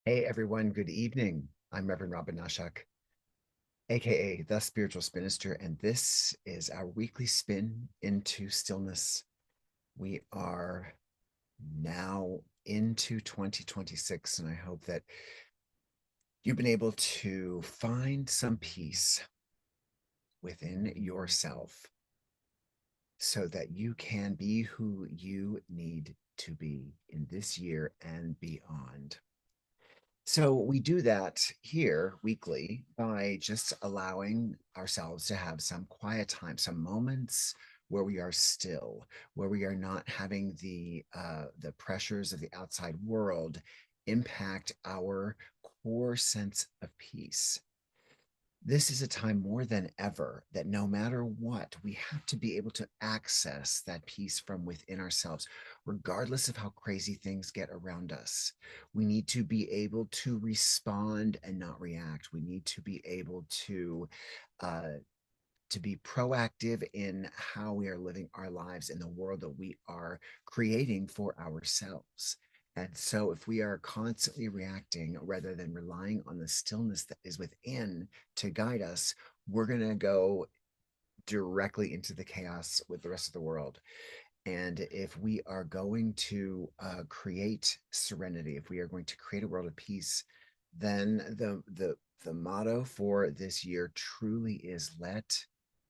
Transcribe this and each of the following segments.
Hey everyone, good evening. I'm Reverend Robin Nashak, aka the Spiritual Spinister, and this is our weekly spin into stillness. We are now into 2026, and I hope that you've been able to find some peace within yourself so that you can be who you need to be in this year and beyond. So we do that here weekly by just allowing ourselves to have some quiet time, some moments where we are still, where we are not having the pressures of the outside world impact our core sense of peace. This is a time more than ever that no matter what, we have to be able to access that peace from within ourselves, regardless of how crazy things get around us. We need to be able to respond and not react. We need to be able uh, to be proactive in how we are living our lives in the world that we are creating for ourselves. And so, if we are constantly reacting rather than relying on the stillness that is within to guide us, we're going to go directly into the chaos with the rest of the world. And if we are going to create serenity, if we are going to create a world of peace, then the motto for this year truly is let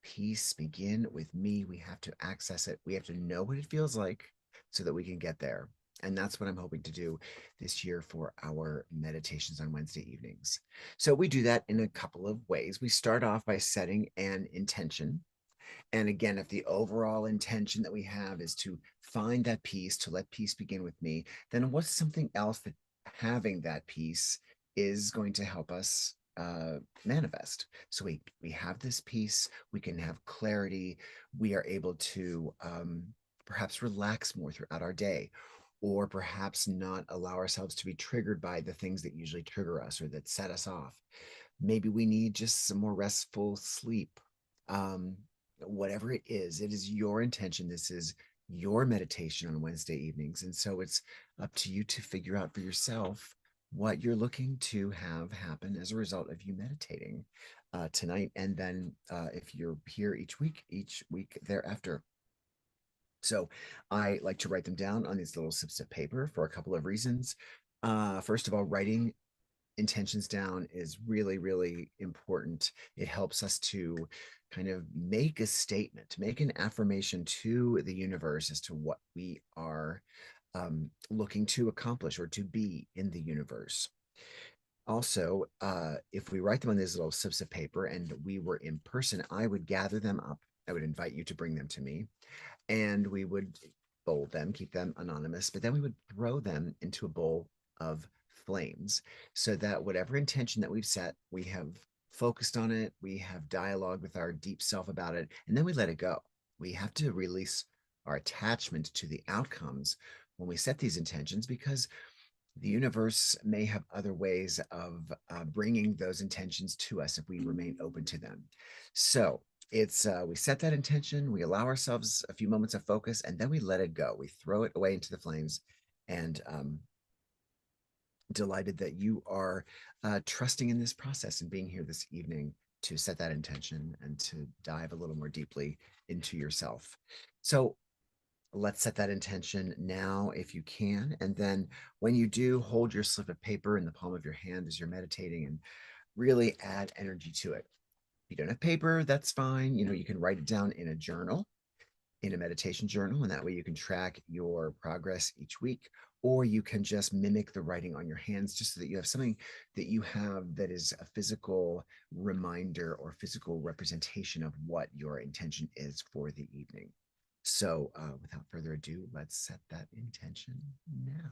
peace begin with me. We have to access it. We have to know what it feels like so that we can get there. And that's what I'm hoping to do this year for our meditations on Wednesday evenings. So we do that in a couple of ways. We start off by setting an intention, and again, if the overall intention that we have is to find that peace, to let peace begin with me, then what's something else that having that peace is going to help us manifest? So we have this peace, we can have clarity, we are able to perhaps relax more throughout our day, or perhaps not allow ourselves to be triggered by the things that usually trigger us or that set us off. Maybe we need just some more restful sleep. Um, Whatever it is your intention. This is your meditation on Wednesday evenings. And so it's up to you to figure out for yourself what you're looking to have happen as a result of you meditating tonight. And then if you're here each week thereafter. So I like to write them down on these little slips of paper for a couple of reasons. First of all, writing intentions down is really, really important. It helps us to kind of make a statement, to make an affirmation to the universe as to what we are looking to accomplish or to be in the universe. Also, if we write them on these little slips of paper and we were in person, I would gather them up. I would invite you to bring them to me, and we would fold them, keep them anonymous, but then we would throw them into a bowl of flames so that whatever intention that we've set, we have focused on it, we have dialogue with our deep self about it, and then we let it go. We have to release our attachment to the outcomes when we set these intentions, because the universe may have other ways of bringing those intentions to us if we remain open to them. So it's we set that intention, we allow ourselves a few moments of focus, and then we let it go. We throw it away into the flames, and delighted that you are trusting in this process and being here this evening to set that intention and to dive a little more deeply into yourself. So let's set that intention now if you can. And then when you do, hold your slip of paper in the palm of your hand as you're meditating and really add energy to it. If you don't have paper, that's fine. You know, you can write it down in a journal, in a meditation journal, and that way you can track your progress each week. Or you can just mimic the writing on your hands just so that you have something that you have that is a physical reminder or physical representation of what your intention is for the evening. So, without further ado, let's set that intention now.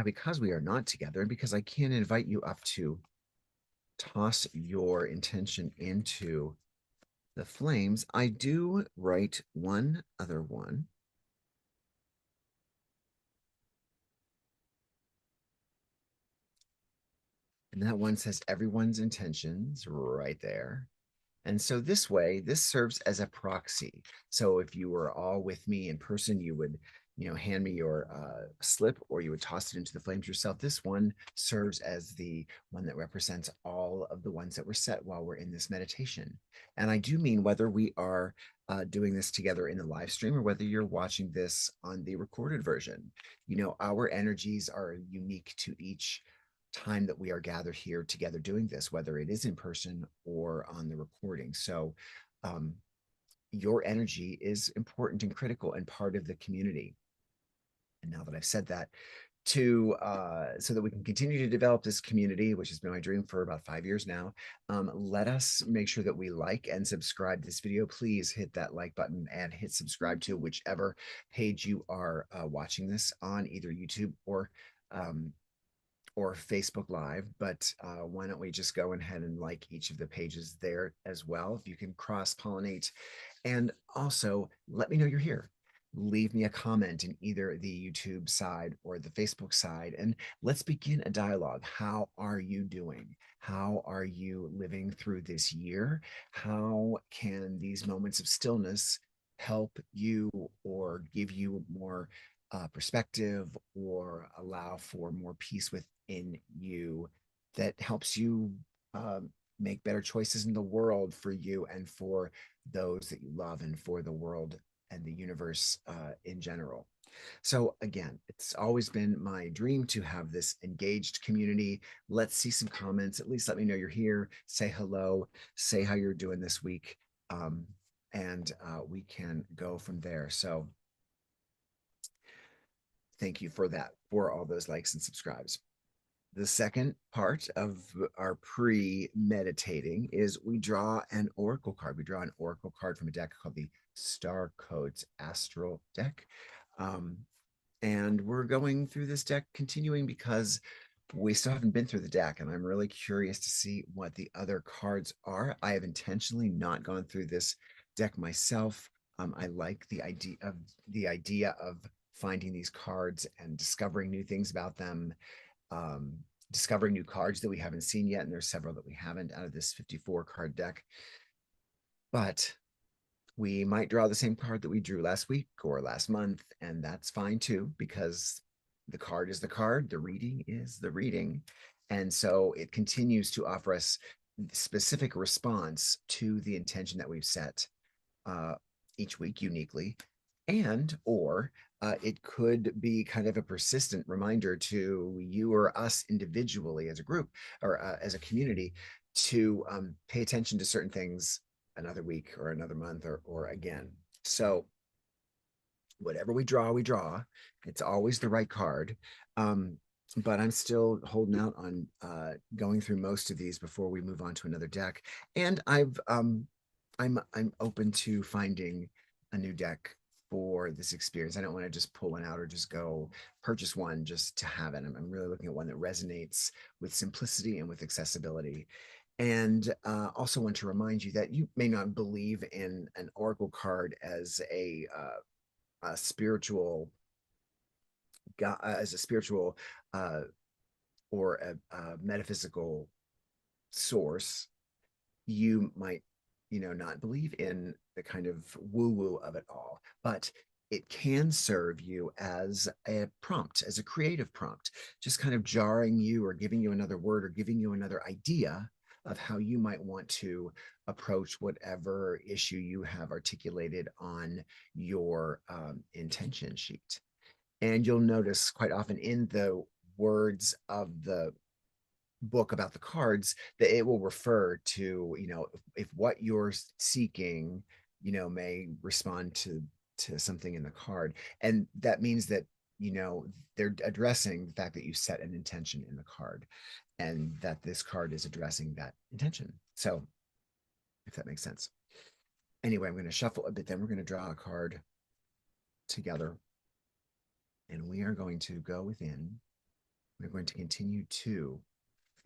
Now, because we are not together, and because I can't invite you up to toss your intention into the flames, I do write one other one. And that one says everyone's intentions right there. And so this way, this serves as a proxy. So if you were all with me in person, you would, hand me your slip, or you would toss it into the flames yourself. This one serves as the one that represents all of the ones that were set while we're in this meditation. And I do mean whether we are doing this together in the live stream or whether you're watching this on the recorded version. Our energies are unique to each time that we are gathered here together doing this, whether it is in person or on the recording. So, your energy is important and critical and part of the community. And now that I've said that, to so that we can continue to develop this community, which has been my dream for about 5 years now, let us make sure that we like and subscribe to this video. Please hit that like button and hit subscribe to whichever page you are watching this on, either YouTube um, or Facebook Live, but why don't we just go ahead and like each of the pages there as well? If you can cross pollinate. And also let me know you're here. Leave me a comment in either the YouTube side or the Facebook side, and let's begin a dialogue. How are you doing? How are you living through this year? How can these moments of stillness help you or give you more perspective, or allow for more peace within you that helps you make better choices in the world for you and for those that you love and for the world and the universe in general. So again, it's always been my dream to have this engaged community. Let's see some comments. At least let me know you're here. Say hello. Say how you're doing this week. And we can go from there. So thank you for that, for all those likes and subscribes. The second part of our pre-meditating is we draw an oracle card. We draw an oracle card from a deck called the Star Codes Astral Deck. And we're going through this deck continuing because we still haven't been through the deck, and I'm really curious to see what the other cards are. I have intentionally not gone through this deck myself. I like the idea of finding these cards and discovering new things about them, um, discovering new cards that we haven't seen yet, and there's several that we haven't out of this 54 card deck. But we might draw the same card that we drew last week or last month, and that's fine too, because the card is the card, the reading is the reading. And so it continues to offer us specific response to the intention that we've set each week uniquely, and or it could be kind of a persistent reminder to you or us individually as a group, or as a community, to pay attention to certain things another week or another month, or again. So whatever we draw, we draw. It's always the right card. But I'm still holding out on going through most of these before we move on to another deck. And I'm open to finding a new deck for this experience. I don't want to just pull one out or just go purchase one just to have it. I'm really looking at one that resonates with simplicity and with accessibility. And also want to remind you that you may not believe in an oracle card as a spiritual as a spiritual uh, or a metaphysical source. You might, not believe in the kind of woo-woo of it all, but it can serve you as a prompt, as a creative prompt, just kind of jarring you or giving you another word or giving you another idea of how you might want to approach whatever issue you have articulated on your intention sheet. And you'll notice quite often in the words of the book about the cards that it will refer to, if what you're seeking, may respond to something in the card. And that means that, they're addressing the fact that you set an intention in the card and that this card is addressing that intention. So if that makes sense. Anyway, I'm going to shuffle a bit, then we're going to draw a card together. And we are going to go within We're going to continue to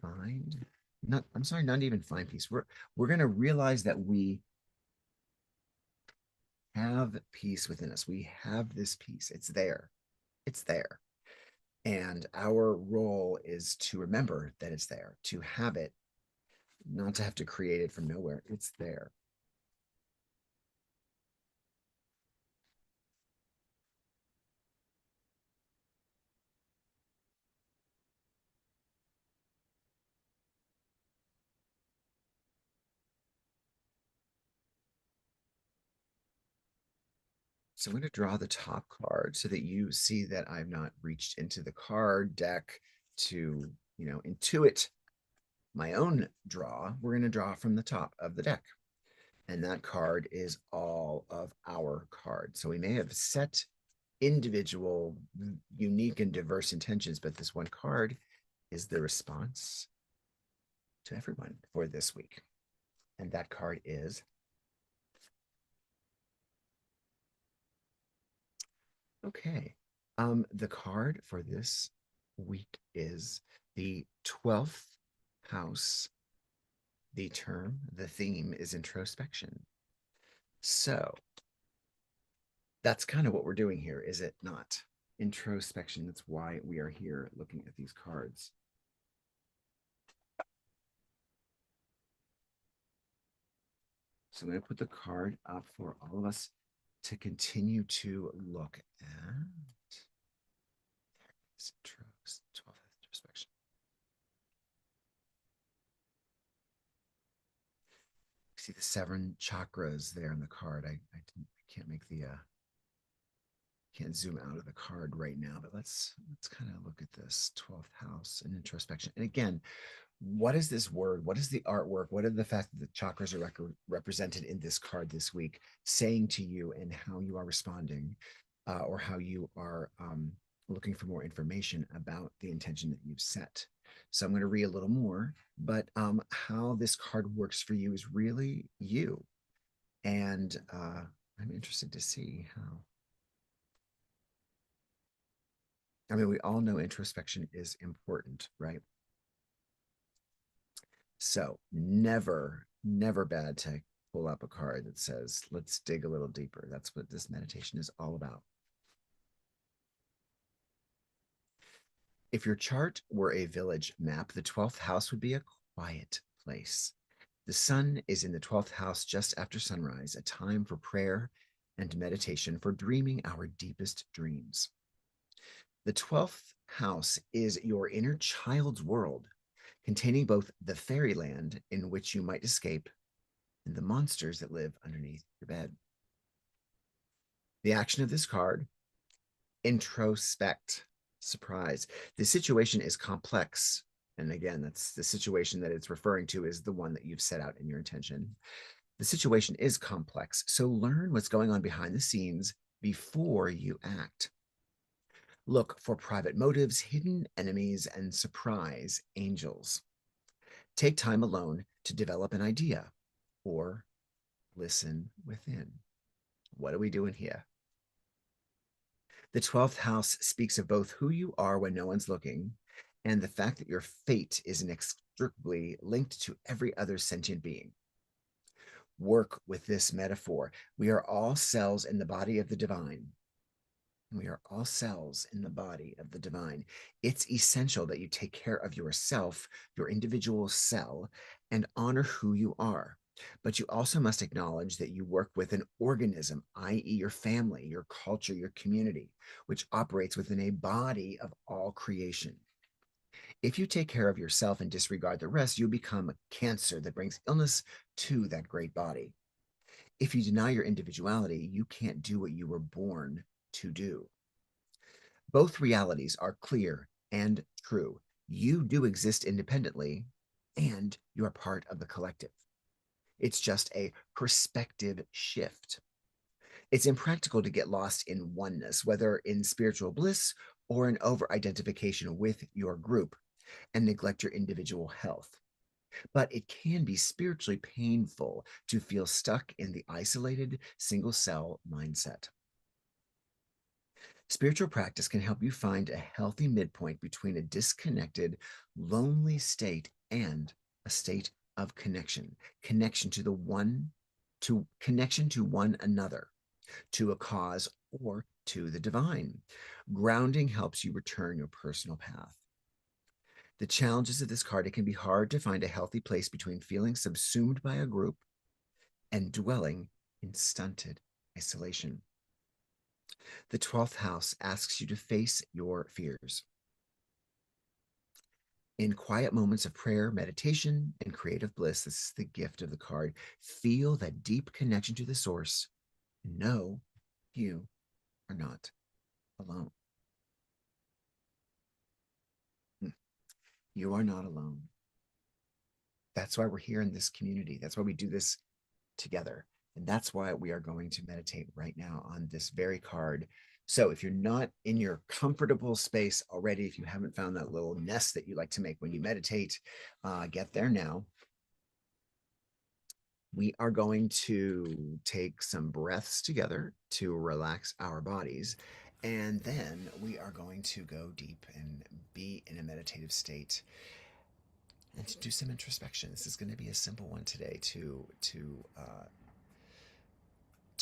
find, not, I'm sorry, not even find peace. We're going to realize that we have peace within us. We have this peace. It's there. It's there. And our role is to remember that it's there, to have it, not to have to create it from nowhere. It's there. So I'm going to draw the top card so that you see that I've not reached into the card deck to, intuit my own draw. We're going to draw from the top of the deck. And that card is all of our cards. So we may have set individual, unique, and diverse intentions, but this one card is the response to everyone for this week. And that card is okay. The card for this week is the 12th house. The term, the theme is introspection. So that's kind of what we're doing here, is it not? Introspection. That's why we are here looking at these cards. So I'm going to put the card up for all of us to continue to look at. 12th introspection. See the 7 chakras there in the card. I can't make the can't zoom out of the card right now, but let's kind of look at this 12th house and introspection. And again, what is this word? What is the artwork? What are the fact that the chakras are represented in this card this week saying to you, and how you are responding, or how you are looking for more information about the intention that you've set? So I'm going to read a little more, but how this card works for you is really you. And I'm interested to see how. I mean, we all know introspection is important, right? So never bad to pull up a card that says, let's dig a little deeper. That's what this meditation is all about. If your chart were a village map, the 12th house would be a quiet place. The sun is in the 12th house just after sunrise, a time for prayer and meditation, for dreaming our deepest dreams. The 12th house is your inner child's world, containing both the fairyland in which you might escape and the monsters that live underneath your bed. The action of this card: introspect, surprise. The situation is complex. And again, that's the situation that it's referring to, is the one that you've set out in your intention. The situation is complex, so learn what's going on behind the scenes before you act. Look for private motives, hidden enemies, and surprise angels. Take time alone to develop an idea, or listen within. What are we doing here? The 12th house speaks of both who you are when no one's looking and the fact that your fate is inextricably linked to every other sentient being. Work with this metaphor. We are all cells in the body of the divine. We are all cells in the body of the divine. It's essential that you take care of yourself, your individual cell, and honor who you are. But you also must acknowledge that you work with an organism, i.e., your family, your culture, your community, which operates within a body of all creation. If you take care of yourself and disregard the rest, you become a cancer that brings illness to that great body. If you deny your individuality, you can't do what you were born to do. Both realities are clear and true. You do exist independently, and you are part of the collective. It's just a perspective shift. It's impractical to get lost in oneness, whether in spiritual bliss or in over-identification with your group, and neglect your individual health. But it can be spiritually painful to feel stuck in the isolated single-cell mindset. Spiritual practice can help you find a healthy midpoint between a disconnected, lonely state and a state of connection, connection to one another, to a cause, or to the divine. Grounding helps you return your personal path. The challenges of this card, it can be hard to find a healthy place between feeling subsumed by a group and dwelling in stunted isolation. The 12th house asks you to face your fears. In quiet moments of prayer, meditation, and creative bliss, this is the gift of the card. Feel that deep connection to the source. Know you are not alone. You are not alone. That's why we're here in this community. That's why we do this together. And that's why we are going to meditate right now on this very card. So if you're not in your comfortable space already, if you haven't found that little nest that you like to make when you meditate, get there now. We are going to take some breaths together to relax our bodies. And then we are going to go deep and be in a meditative state and to do some introspection. This is going to be a simple one today to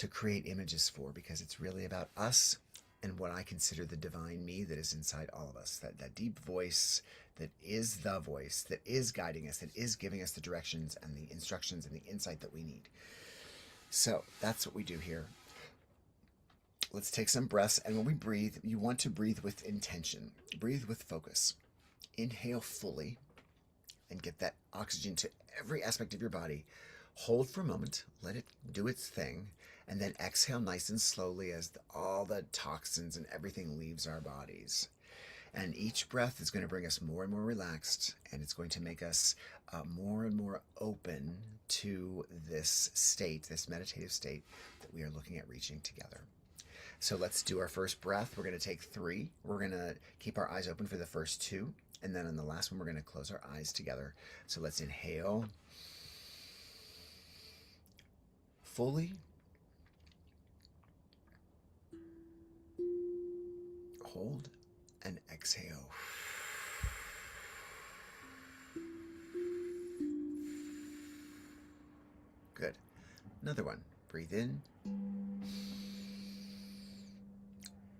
create images for, because it's really about us and what I consider the divine me that is inside all of us, that deep voice that is the voice that is guiding us, that is giving us the directions and the instructions and the insight that we need. So that's what we do here. Let's take some breaths, and when we breathe, you want to breathe with intention, breathe with focus. Inhale fully and get that oxygen to every aspect of your body. Hold for a moment, let it do its thing, and then exhale nice and slowly as all the toxins and everything leaves our bodies. And each breath is going to bring us more and more relaxed, and it's going to make us more and more open to this state, this meditative state that we are looking at reaching together. So let's do our first breath. We're going to take 3. We're going to keep our eyes open for the first 2. And then on the last one, we're going to close our eyes together. So let's inhale fully. Hold and exhale. Good. Another one. Breathe in.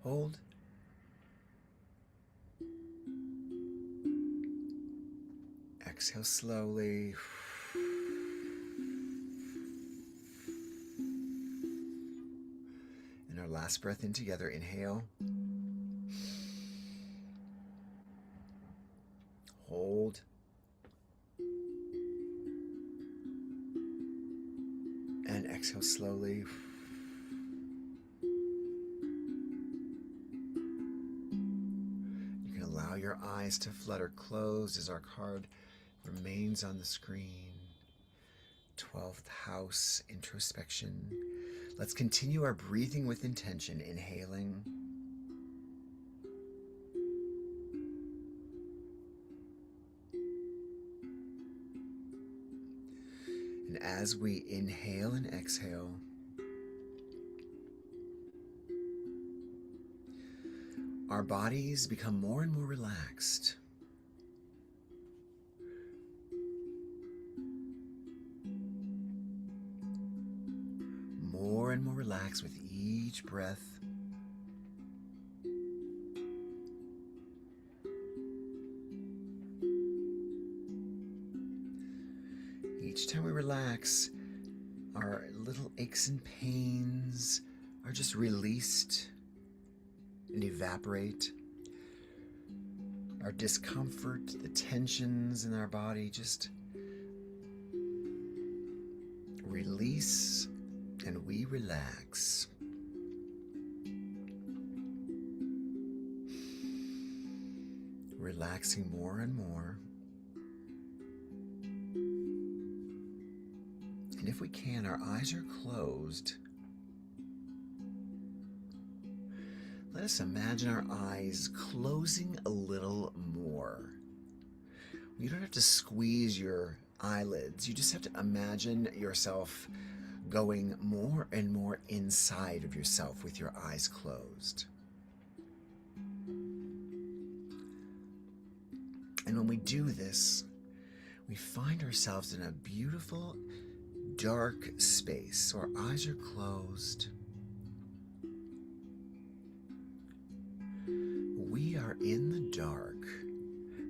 Hold. Exhale slowly. And our last breath in together. Inhale. Hold. And exhale slowly. You can allow your eyes to flutter closed as our card remains on the screen. 12th house introspection. Let's continue our breathing with intention, inhaling. And as we inhale and exhale, our bodies become more and more relaxed. More and more relaxed with each breath. Each time we relax, our little aches and pains are just released and evaporate. Our discomfort, the tensions in our body just release, and we relax. Relaxing more and more. And if we can, our eyes are closed. Let us imagine our eyes closing a little more. You don't have to squeeze your eyelids. You just have to imagine yourself going more and more inside of yourself with your eyes closed. And when we do this, we find ourselves in a beautiful, dark space. So our eyes are closed. We are in the dark,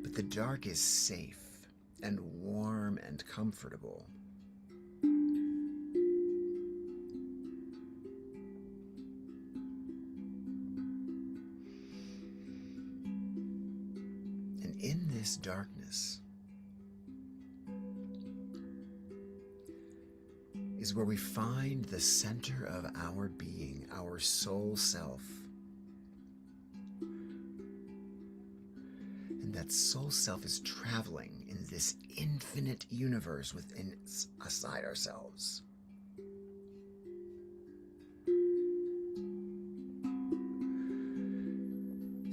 but the dark is safe and warm and comfortable. And in this darkness is where we find the center of our being, our soul self. And that soul self is traveling in this infinite universe within inside ourselves.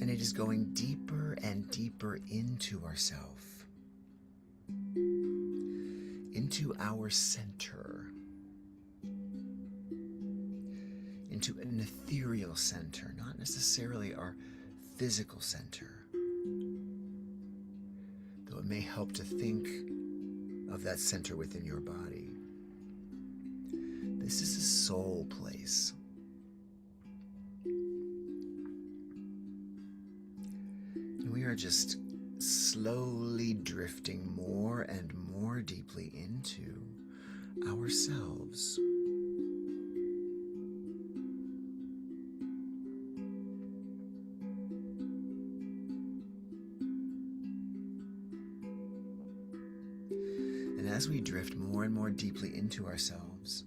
And it is going deeper and deeper into ourself, into our center, into an ethereal center, not necessarily our physical center. Though it may help to think of that center within your body. This is a soul place. And we are just slowly drifting more and more deeply into ourselves. And as we drift more and more deeply into ourselves,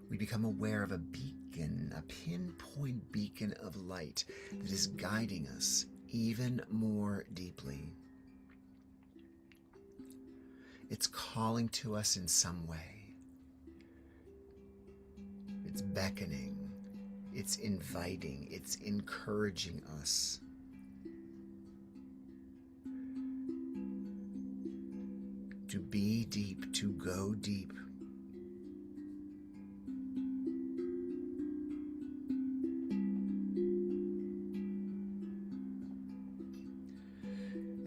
we become aware of a beacon, a pinpoint beacon of light that is guiding us even more deeply. It's calling to us in some way. It's beckoning, it's inviting, it's encouraging us. To be deep, to go deep.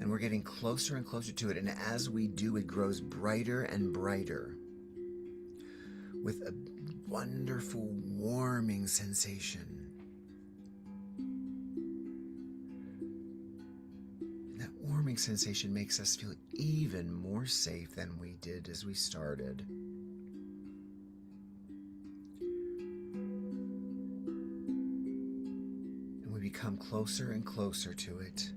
And we're getting closer and closer to it. And as we do, it grows brighter and brighter with a wonderful warming sensation. And that warming sensation makes us feel even more safe than we did as we started. And we become closer and closer to it.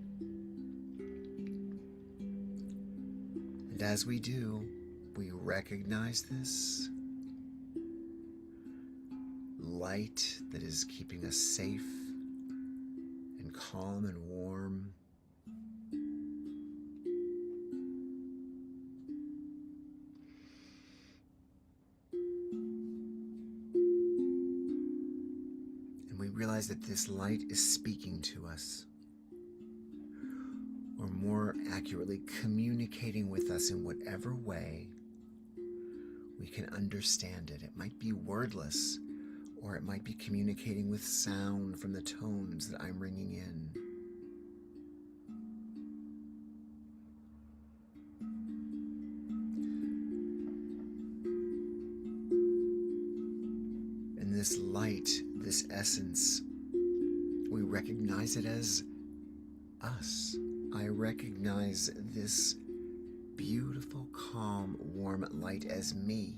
And as we do, we recognize this light that is keeping us safe and calm and warm. And we realize that this light is speaking to us, or more accurately, communicating with us in whatever way we can understand it. It might be wordless, or it might be communicating with sound from the tones that I'm bringing in. And this light, this essence, we recognize it as us. I recognize this beautiful, calm, warm light as me.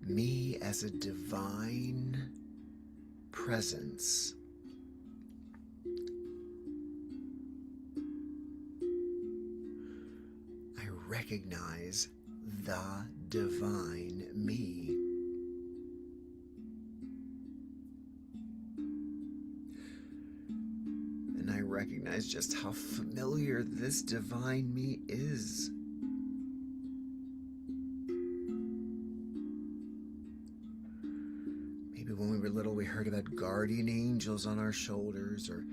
Me as a divine presence. I recognize the divine me. And I recognize just how familiar this divine me is. Maybe when we were little, we heard about guardian angels on our shoulders, or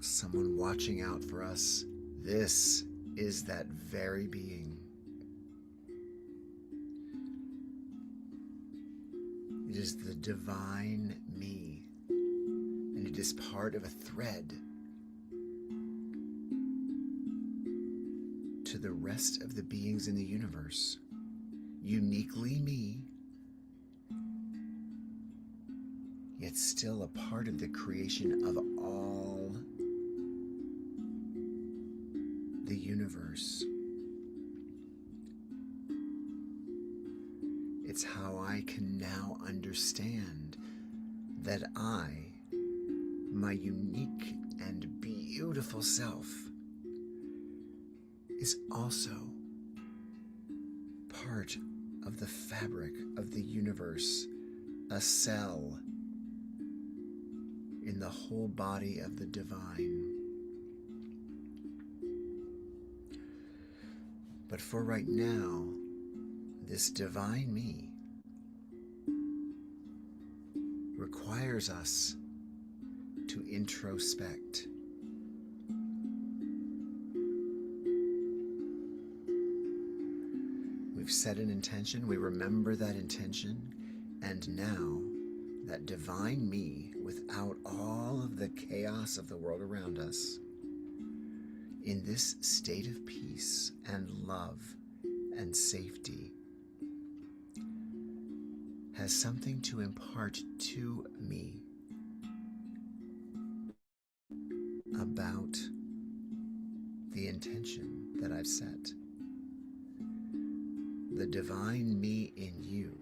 someone watching out for us. This is that very being. It is the divine me. And it is part of a thread to the rest of the beings in the universe, uniquely me, yet still a part of the creation of all the universe. It's how I can now understand that I, my unique and beautiful self, is also part of the fabric of the universe, a cell in the whole body of the divine. But for right now, this divine me requires us to introspect. We've set an intention, we remember that intention, and now that divine me, without all of the chaos of the world around us, in this state of peace and love and safety, has something to impart to me about the intention that I've set. The divine me in you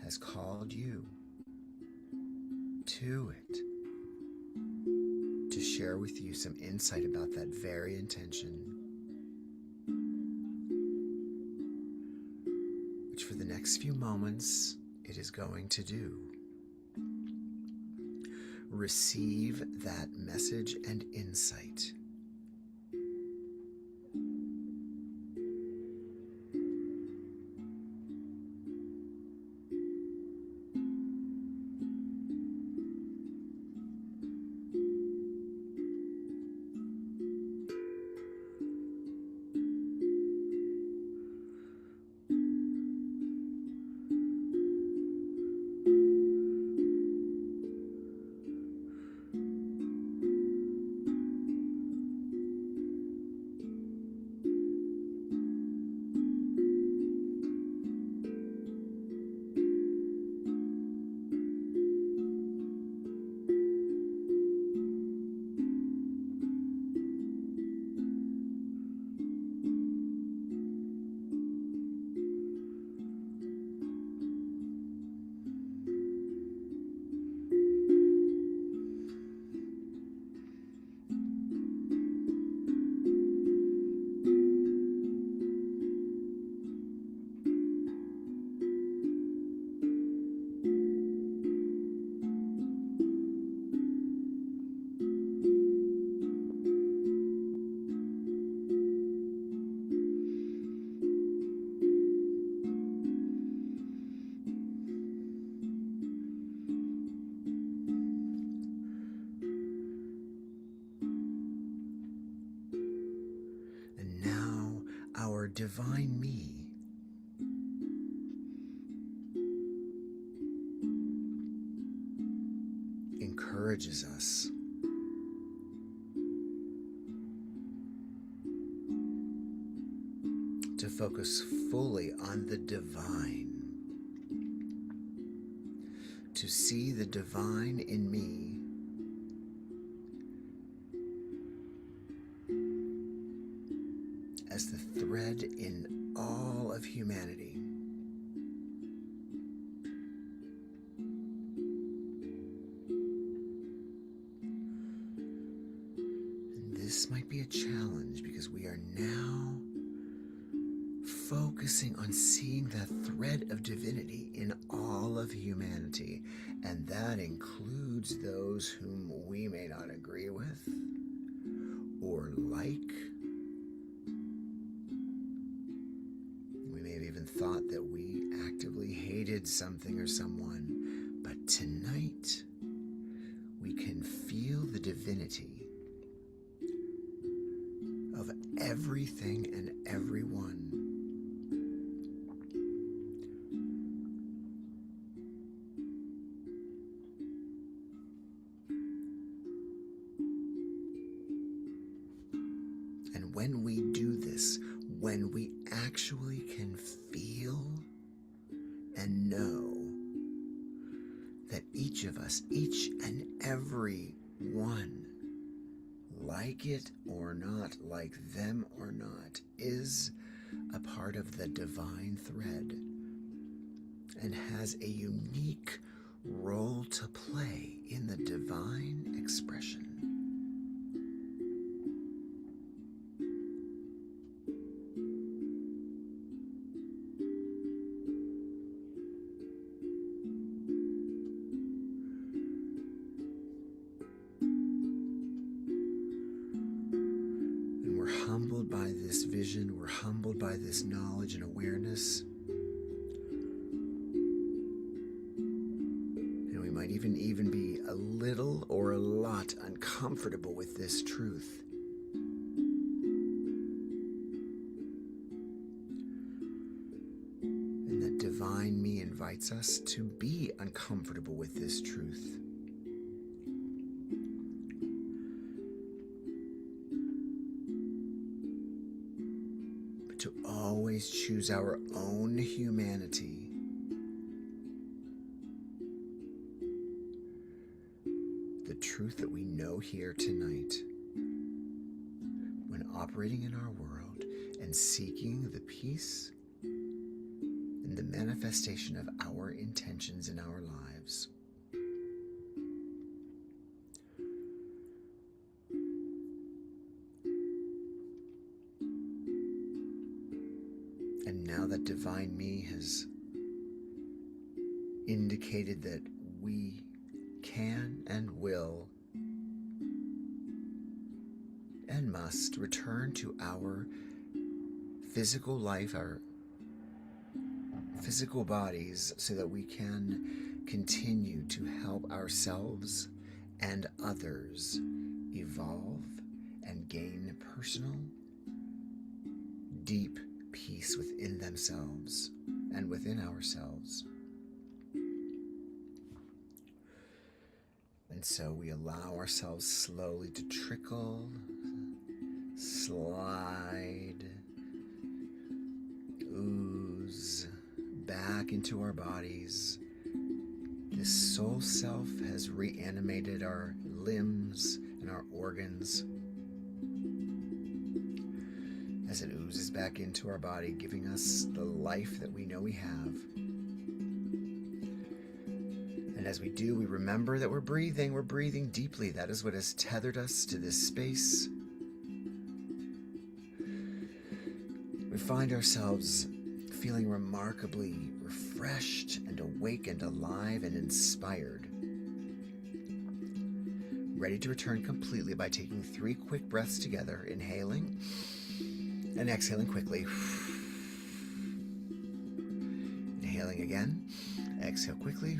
has called you to it to share with you some insight about that very intention, which for the next few moments it is going to do. Receive that message and insight. Divine me encourages us to focus fully on the divine, to see the divine in me as the thread in all of humanity. And this might be a challenge because we are now focusing on seeing that thread of divinity in all of humanity, and that includes those whom we may not agree with or like. Thought that we actively hated something or someone, but tonight we can feel the divinity of everything and everyone. we do this, when we actually can feel and know that each of us, each and every one, like it or not, like them or not, is a part of the divine thread and has a unique role to play in the divine expression. And we're humbled by this vision, we're humbled by this knowledge and awareness. Might even be a little or a lot uncomfortable with this truth. And that divine me invites us to be uncomfortable with this truth. But to always choose our own humanity. The truth that we know here tonight, when operating in our world and seeking the peace and the manifestation of our intentions in our lives. And now that divine me has indicated that we can and will and must return to our physical life, our physical bodies, so that we can continue to help ourselves and others evolve and gain personal, deep peace within themselves and within ourselves. And so we allow ourselves slowly to trickle, slide, ooze back into our bodies. This soul self has reanimated our limbs and our organs as it oozes back into our body, giving us the life that we know we have. And as we do, we remember that we're breathing deeply. That is what has tethered us to this space. We find ourselves feeling remarkably refreshed and awake and alive and inspired. Ready to return completely by taking 3 quick breaths together, inhaling and exhaling quickly. Inhaling again, exhale quickly.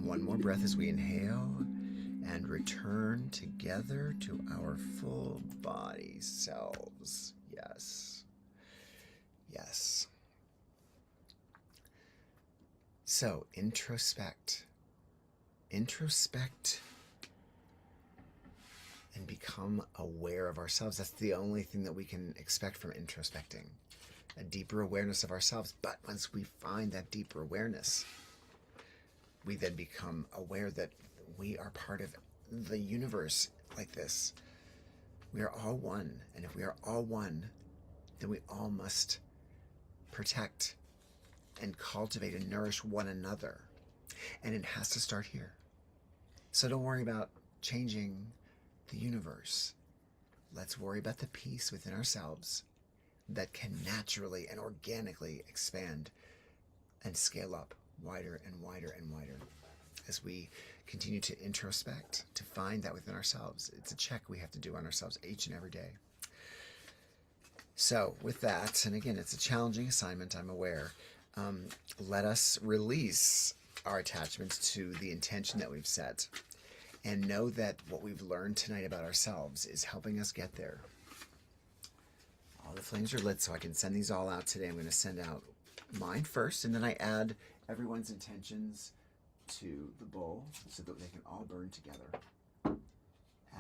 One more breath as we inhale and return together to our full body selves. Yes. Yes. So, introspect. Introspect and become aware of ourselves. That's the only thing that we can expect from introspecting. A deeper awareness of ourselves. But once we find that deeper awareness, we then become aware that we are part of the universe like this. We are all one. And if we are all one, then we all must protect and cultivate and nourish one another. And it has to start here. So don't worry about changing the universe. Let's worry about the peace within ourselves that can naturally and organically expand and scale up wider and wider and wider as we continue to introspect, to find that within ourselves. It's a check we have to do on ourselves each and every day. So with that, and again, it's a challenging assignment, I'm aware, let us release our attachments to the intention that we've set and know that what we've learned tonight about ourselves is helping us get there. All the flames are lit, so I can send these all out today. I'm going to send out mine first, and then I add everyone's intentions to the bowl so that they can all burn together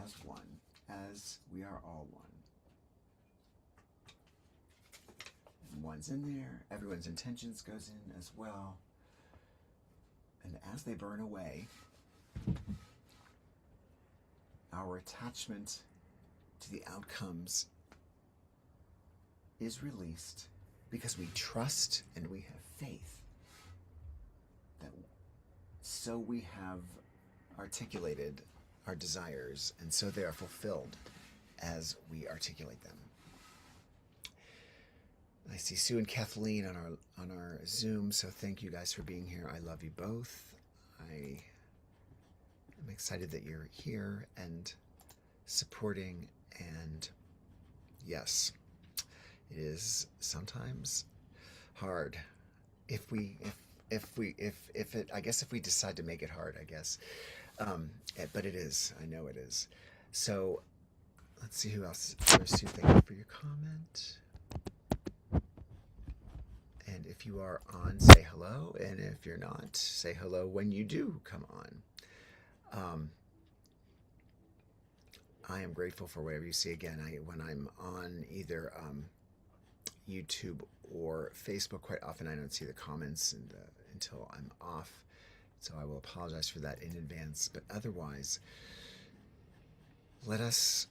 as one. as we are all one. And one's in there, everyone's intentions goes in as well. And as they burn away, our attachment to the outcomes is released because we trust and we have faith that so we have articulated our desires and so they are fulfilled as we articulate them. I see Sue and Kathleen on our Zoom, so thank you guys for being here. I love you both. I'm excited that you're here and supporting, and yes, it is sometimes hard if we decide to make it hard, I guess. But it is. I know it is. So let's see who else. Sue, thank you for your comment. And if you are on, say hello. And if you're not, say hello when you do come on. I am grateful for whatever you see. Again, when I'm on either YouTube or Facebook, quite often I don't see the comments until I'm off. So I will apologize for that in advance. But otherwise, let us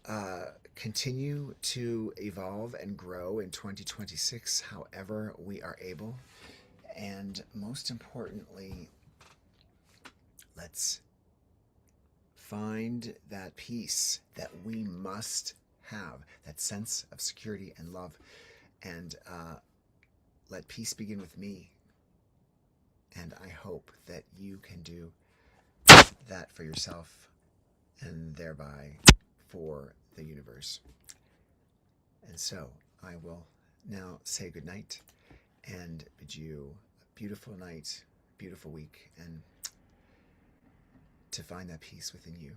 continue to evolve and grow in 2026 however we are able. And most importantly, let's find that peace that we must have, that sense of security and love. And let peace begin with me. And I hope that you can do that for yourself and thereby for the universe. And so I will now say good night and bid you a beautiful night, beautiful week, and to find that peace within you.